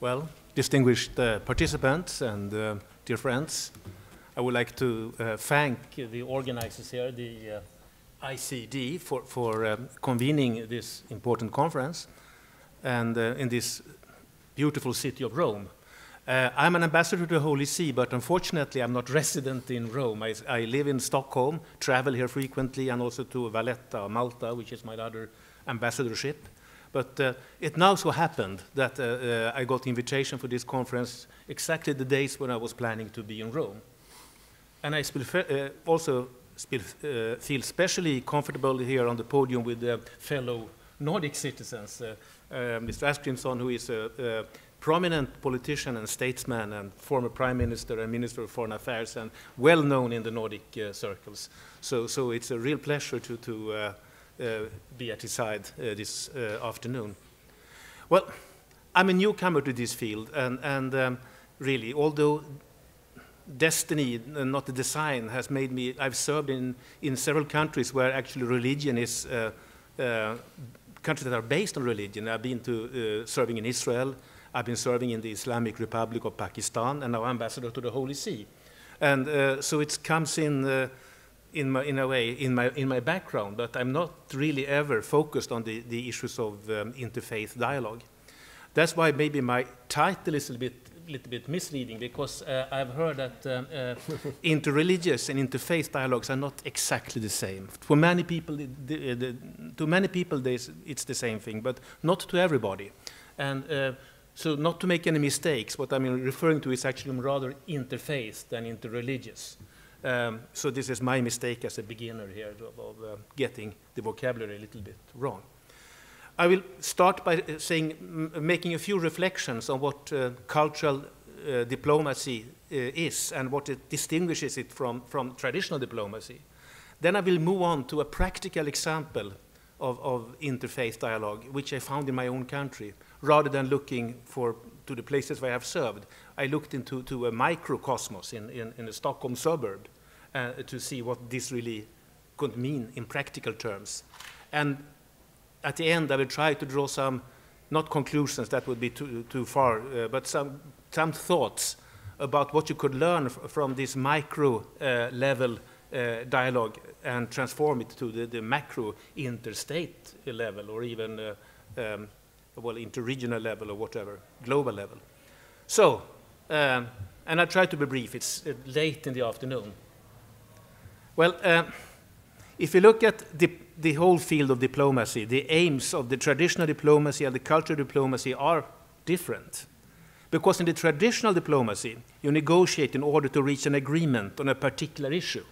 Well, distinguished participants and dear friends, I would like to thank the organizers here, the ICD, for convening this important conference and in this beautiful city of Rome. I'm an ambassador to the Holy See, but unfortunately I'm not resident in Rome. I live in Stockholm, travel here frequently, and also to Valletta, Malta, which is my other ambassadorship. But it now so happened that I got the invitation for this conference exactly the days when I was planning to be in Rome. And I also feel especially comfortable here on the podium with fellow Nordic citizens. Mr. Askrimson, who is a prominent politician and statesman and former prime minister and minister of foreign affairs and well known in the Nordic circles. So it's a real pleasure to be at his side this afternoon. Well, I'm a newcomer to this field, and really, although destiny, not the design, has made me, I've served in several countries where actually religion is, countries that are based on religion. I've been to serving in Israel, I've been serving in the Islamic Republic of Pakistan, and now ambassador to the Holy See. And so it comes in a way in my background, but I'm not really ever focused on the issues of interfaith dialogue. That's why maybe my title is a little bit misleading, because I've heard that interreligious and interfaith dialogues are not exactly the same. For many people, to many people, it's the same thing, but not to everybody. And so, not to make any mistakes, what I'm referring to is actually rather interfaith than interreligious. So this is my mistake as a beginner here of getting the vocabulary a little bit wrong. I will start by making a few reflections on what cultural diplomacy is and what it distinguishes it from traditional diplomacy. Then I will move on to a practical example of interfaith dialogue, which I found in my own country. Rather than looking to the places where I have served, I looked into a microcosmos in a Stockholm suburb to see what this really could mean in practical terms. And at the end, I will try to draw some, not conclusions, that would be too far, but some thoughts about what you could learn from this micro level dialogue and transform it to the macro interstate level, or even well, interregional level, or whatever, global level. So, and I'll try to be brief. It's late in the afternoon. Well, if you look at the whole field of diplomacy, the aims of the traditional diplomacy and the cultural diplomacy are different. Because in the traditional diplomacy, you negotiate in order to reach an agreement on a particular issue.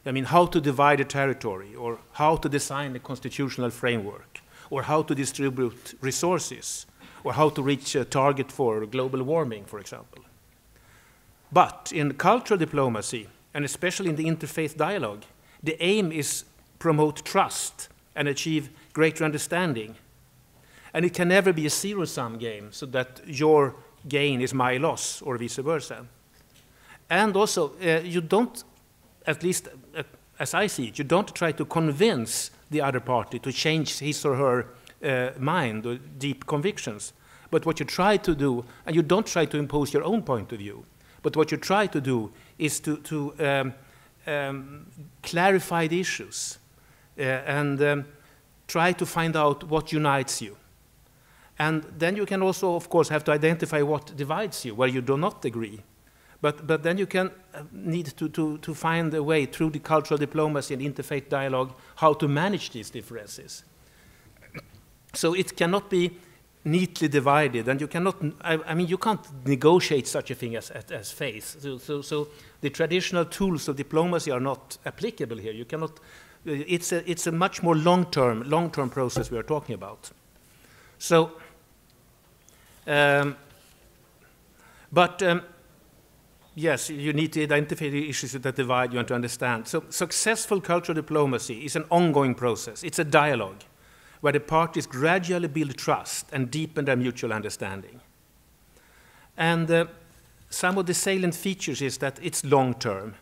I mean, how to divide a territory, or how to design a constitutional framework, or how to distribute resources, or how to reach a target for global warming, for example. But in cultural diplomacy, and especially in the interfaith dialogue, the aim is promote trust and achieve greater understanding. And it can never be a zero-sum game, so that your gain is my loss, or vice versa. And also, you don't, at least as I see it, you don't try to convince the other party to change his or her mind or deep convictions. But what you try to do, and you don't try to impose your own point of view, but what you try to do is to clarify the issues and try to find out what unites you. And then you can also, of course, have to identify what divides you, where you do not agree. But then you can need to find a way through the cultural diplomacy and interfaith dialogue how to manage these differences. So it cannot be neatly divided, and you cannot, I mean, you can't negotiate such a thing as faith. So the traditional tools of diplomacy are not applicable here. You cannot, it's a much more long-term process we are talking about. So, yes, you need to identify the issues that divide you and to understand. So successful cultural diplomacy is an ongoing process. It's a dialogue where the parties gradually build trust and deepen their mutual understanding. And some of the salient features is that it's long-term.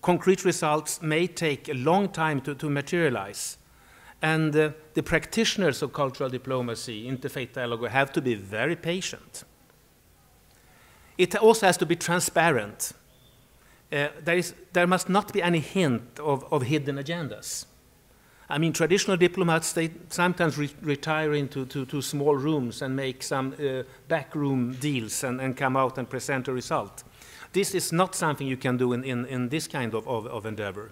Concrete results may take a long time to materialize. And the practitioners of cultural diplomacy, interfaith dialogue, have to be very patient. It also has to be transparent. There must not be any hint of hidden agendas. I mean, traditional diplomats, they sometimes retire into small rooms and make some backroom deals and come out and present a result. This is not something you can do in this kind of endeavor.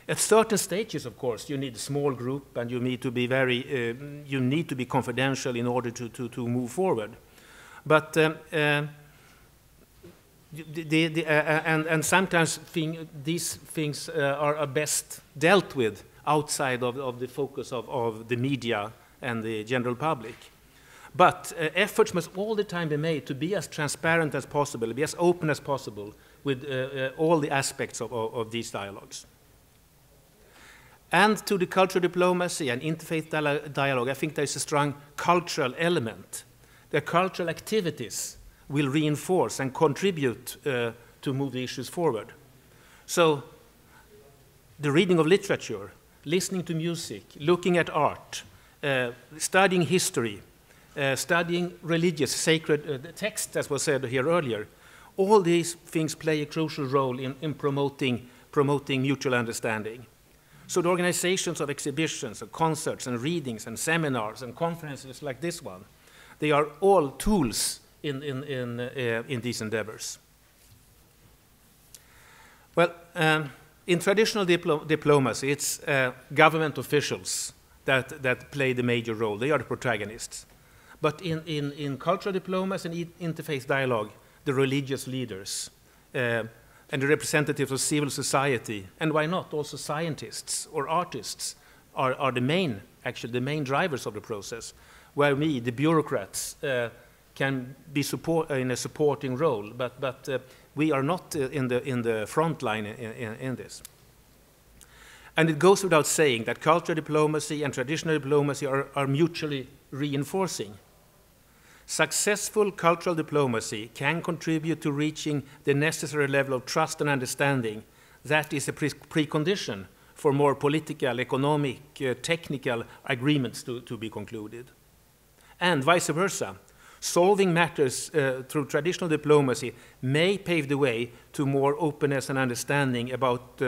At certain stages, of course, you need a small group and you need to be you need to be confidential in order to move forward. But and sometimes these things are best dealt with outside of the focus of the media and the general public. But efforts must all the time be made to be as transparent as possible, be as open as possible with all the aspects of these dialogues. And to the cultural diplomacy and interfaith dialogue, I think there is a strong cultural element. The cultural activities will reinforce and contribute to move the issues forward. So the reading of literature, listening to music, looking at art, studying history, studying religious, sacred texts, as was said here earlier, all these things play a crucial role in promoting mutual understanding. So the organizations of exhibitions, of concerts and readings and seminars and conferences like this one, they are all tools in these endeavors. Well, in traditional diplomacy, it's government officials that play the major role. They are the protagonists. But in cultural diplomacy and interfaith dialogue, the religious leaders and the representatives of civil society, and why not also scientists or artists, are the main drivers of the process, where we, the bureaucrats, can be in a supporting role, but we are not in the front line in this. And it goes without saying that cultural diplomacy and traditional diplomacy are mutually reinforcing. Successful cultural diplomacy can contribute to reaching the necessary level of trust and understanding. That is a precondition for more political, economic, technical agreements to be concluded. And vice versa. Solving matters through traditional diplomacy may pave the way to more openness and understanding about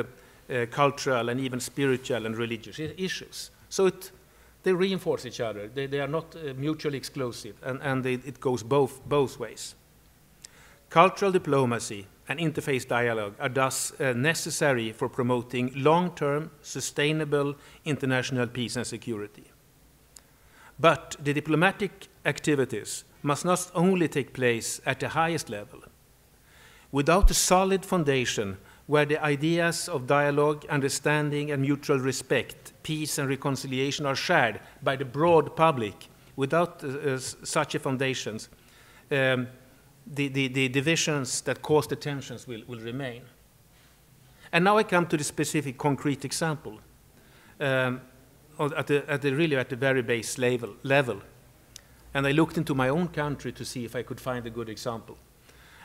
cultural and even spiritual and religious issues. So they reinforce each other. They are not mutually exclusive, and it goes both ways. Cultural diplomacy and interfaith dialogue are thus necessary for promoting long-term, sustainable international peace and security. But the diplomatic activities must not only take place at the highest level. Without a solid foundation where the ideas of dialogue, understanding, and mutual respect, peace and reconciliation are shared by the broad public, without such a foundations, the divisions that cause the tensions will remain. And now I come to the specific concrete example, at the very base level. And I looked into my own country to see if I could find a good example.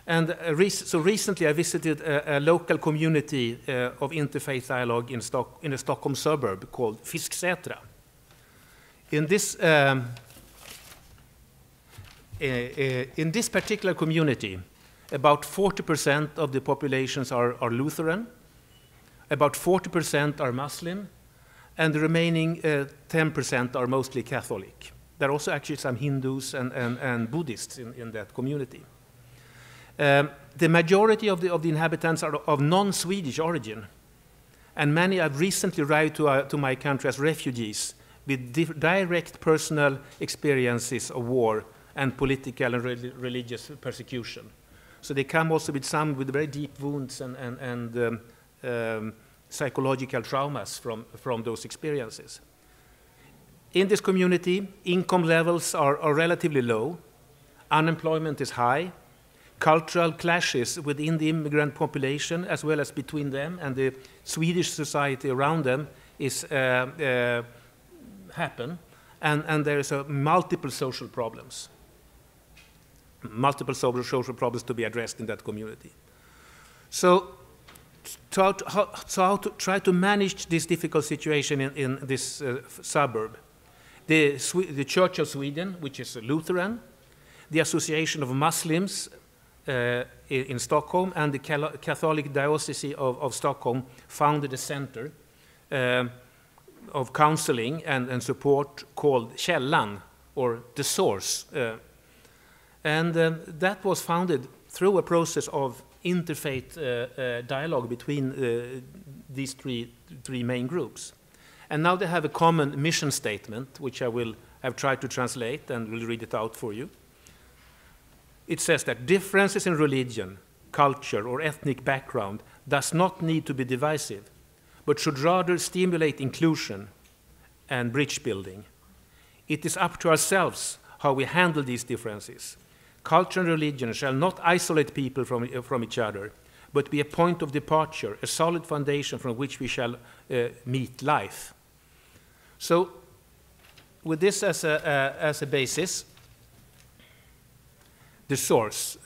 And so recently I visited a local community of interfaith dialogue in a Stockholm suburb called Fisksätra. In this particular community, about 40% of the populations are Lutheran, about 40% are Muslim, and the remaining 10% are mostly Catholic. There are also actually some Hindus and Buddhists in that community. The majority of the inhabitants are of non-Swedish origin, and many have recently arrived to my country as refugees with direct personal experiences of war and political and religious persecution. So they come also with some with very deep wounds and psychological traumas from those experiences. In this community, income levels are relatively low, unemployment is high, cultural clashes within the immigrant population, as well as between them and the Swedish society around them, happen, and there is multiple social problems. Multiple social problems to be addressed in that community. So how to try to manage this difficult situation in this suburb? The Church of Sweden, which is Lutheran, the Association of Muslims, in Stockholm, and the Catholic Diocese of Stockholm founded a center of counseling and support called Källan, or the source. That was founded through a process of interfaith dialogue between these three main groups. And now they have a common mission statement, which I will have tried to translate and will read it out for you. It says that differences in religion, culture, or ethnic background does not need to be divisive, but should rather stimulate inclusion and bridge building. It is up to ourselves how we handle these differences. Culture and religion shall not isolate people from each other, but be a point of departure, a solid foundation from which we shall meet life. So, with this as a basis, the source,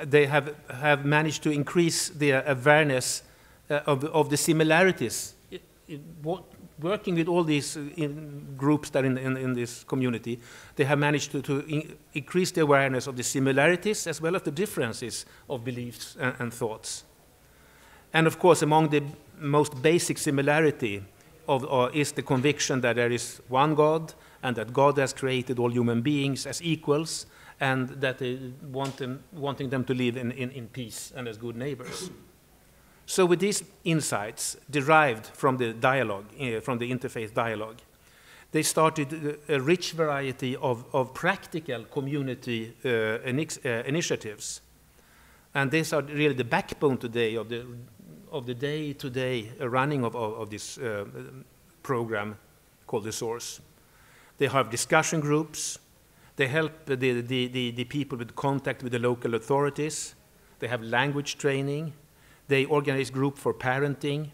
they have managed to increase the awareness of the similarities. Working with all these groups that in this community, they have managed to increase the awareness of the similarities as well as the differences of beliefs and thoughts. And of course, among the most basic similarity is the conviction that there is one God, and that God has created all human beings as equals, and that they wanting them to live in peace and as good neighbors. So with these insights derived from the dialogue, from the interfaith dialogue, they started a rich variety of practical community initiatives. And these are really the backbone today of the day-to-day running of this program called The Source. They have discussion groups. They help the people with contact with the local authorities. They have language training. They organize group for parenting.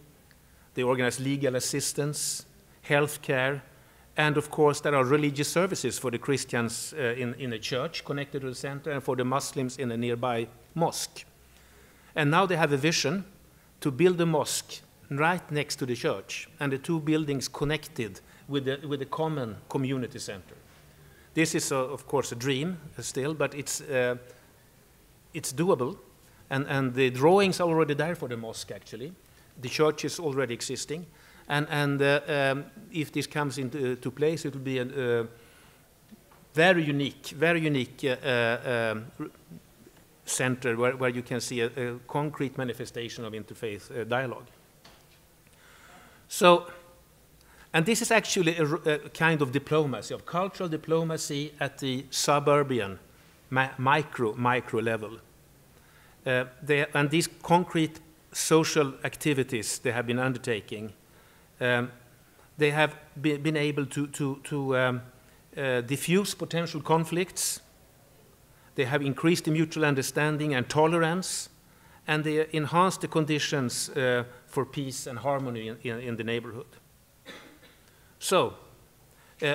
They organize legal assistance, healthcare, and of course there are religious services for the Christians in a church connected to the center, and for the Muslims in a nearby mosque. And now they have a vision to build a mosque right next to the church, and the two buildings connected with a common community center. This is, of course, a dream still, but it's doable. And the drawings are already there for the mosque, actually. The church is already existing. And if this comes into place, it will be a very unique center where you can see a concrete manifestation of interfaith dialogue. So, and this is actually a kind of diplomacy, of cultural diplomacy at the suburban micro level. And these concrete social activities they have been undertaking, they have been able to diffuse potential conflicts. They have increased the mutual understanding and tolerance, and they enhance the conditions for peace and harmony in the neighborhood. So,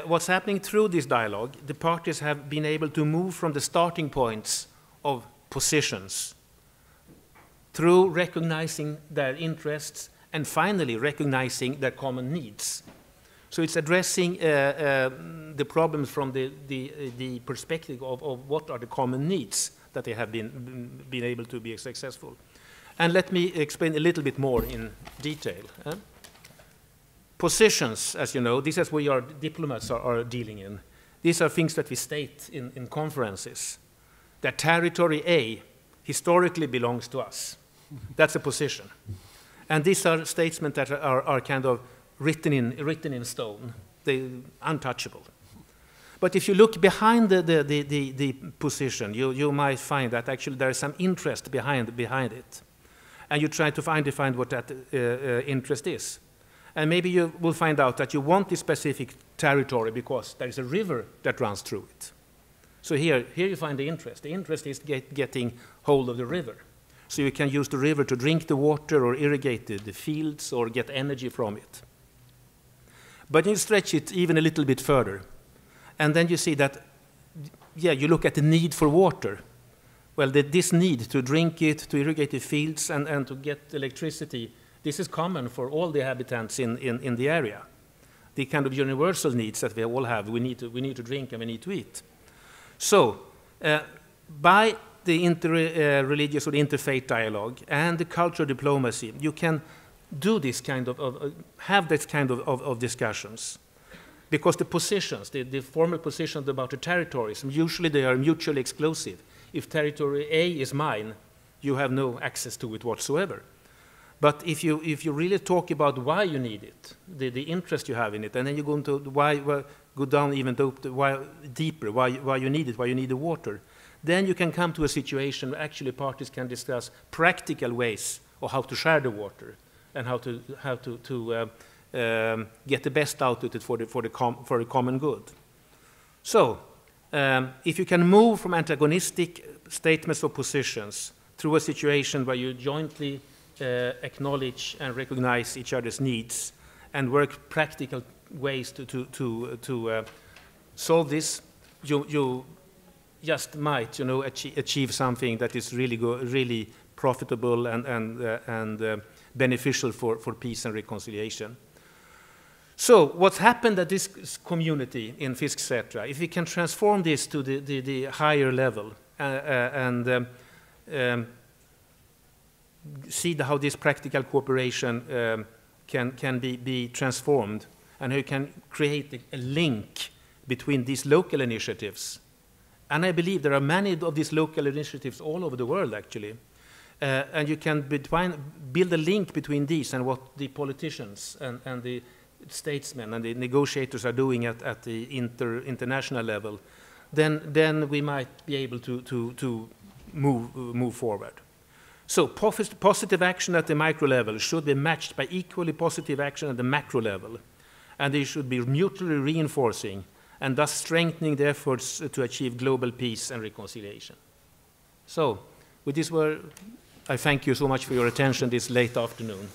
what's happening through this dialogue, the parties have been able to move from the starting points of positions through recognizing their interests and finally recognizing their common needs. So it's addressing the problems from the perspective of what are the common needs that they have been able to be successful. And let me explain a little bit more in detail. Positions, as you know, this is where our diplomats are dealing in. These are things that we state in conferences. That territory A historically belongs to us. That's a position. And these are statements that are kind of written in stone. They're untouchable. But if you look behind the position, you might find that actually there is some interest behind it. And you try to define what that interest is. And maybe you will find out that you want this specific territory because there is a river that runs through it. So here you find the interest. The interest is getting hold of the river. So you can use the river to drink the water or irrigate the fields or get energy from it. But you stretch it even a little bit further. And then you see that, yeah, you look at the need for water. Well, this need to drink it, to irrigate the fields, and to get electricity, this is common for all the inhabitants in the area. The kind of universal needs that we all have. We need to drink and we need to eat. So by the interreligious or interfaith dialogue and the cultural diplomacy, you can do this kind have this kind of discussions. Because the positions, the formal positions about the territories, usually they are mutually exclusive. If territory A is mine, you have no access to it whatsoever. But if you really talk about why you need it, the interest you have in it, and then you go into go down even deeper, why you need it, why you need the water, then you can come to a situation where actually parties can discuss practical ways of how to share the water and how to get the best out of it for the common good. So, if you can move from antagonistic statements or positions through a situation where you jointly acknowledge and recognize each other's needs and work practical ways to solve this, you just might, achieve something that is really profitable and beneficial for peace and reconciliation. So what's happened at this community in Fisksätra, if we can transform this to the higher level and see how this practical cooperation can be transformed, and how you can create a link between these local initiatives. And I believe there are many of these local initiatives all over the world, actually. And you can build a link between these and what the politicians and the statesmen and the negotiators are doing at the international level, then we might be able to move forward. So positive action at the micro level should be matched by equally positive action at the macro level, and they should be mutually reinforcing and thus strengthening the efforts to achieve global peace and reconciliation. So with this word, I thank you so much for your attention this late afternoon.